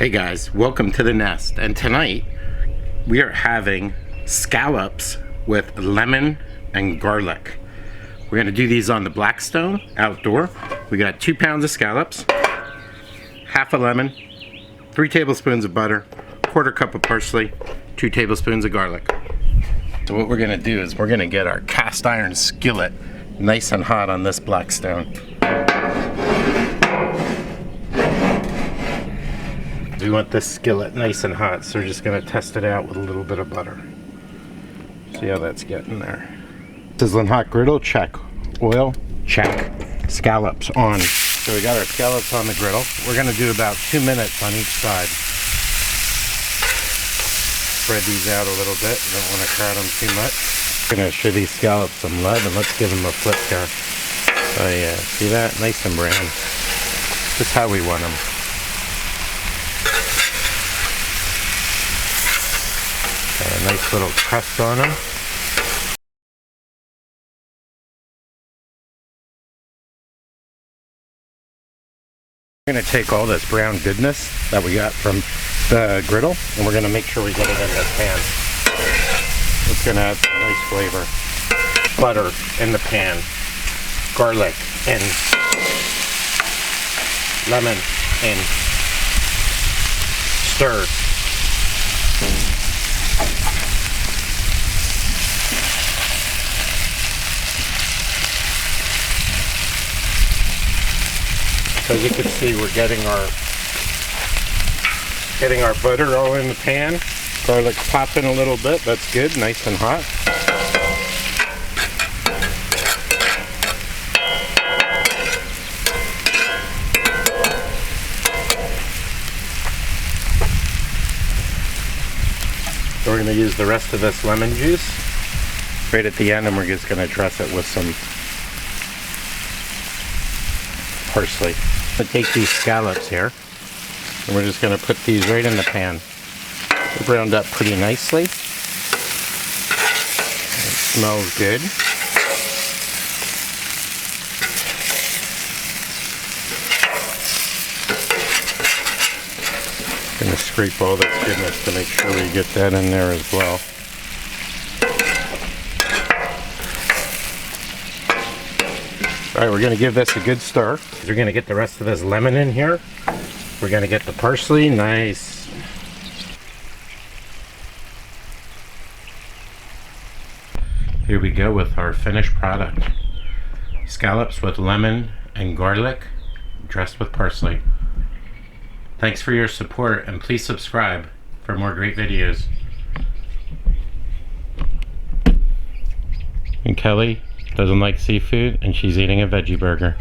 Hey guys, welcome to the nest, and tonight we are having scallops with lemon and garlic. We're going to do these on the Blackstone outdoor. We got 2 pounds of scallops, half a lemon, 3 tablespoons of butter, 1/4 cup of parsley, 2 tablespoons of garlic. So what we're going to do is we're going to get our cast iron skillet nice and hot on this Blackstone. We want this skillet nice and hot, so we're just going to test it out with a little bit of butter. See how that's getting there. Sizzling hot griddle, check. Oil, check. Scallops on. So we got our scallops on the griddle. We're going to do about 2 minutes on each side. Spread these out a little bit. Don't want to crowd them too much. Going to show these scallops some love, and let's give them a flip here. Oh yeah, see that? Nice and brown. Just how we want them. Got a nice little crust on them. We're going to take all this brown goodness that we got from the griddle, and we're going to make sure we get it in this pan. It's going to add some nice flavor. Butter in the pan, garlic and lemon and stir. So as you can see, we're getting our butter all in the pan. Garlic popping a little bit. That's good, nice and hot. So we're going to use the rest of this lemon juice right at the end, and we're just going to dress it with some parsley. I'm going to take these scallops here, and we're just going to put these right in the pan. They're browned up pretty nicely. It smells good. Going to scrape all this goodness to make sure we get that in there as well. Alright, we're going to give this a good stir. We're going to get the rest of this lemon in here. We're going to get the parsley, nice. Here we go with our finished product. Scallops with lemon and garlic, dressed with parsley. Thanks for your support, and please subscribe for more great videos. And Kelly doesn't like seafood, and she's eating a veggie burger.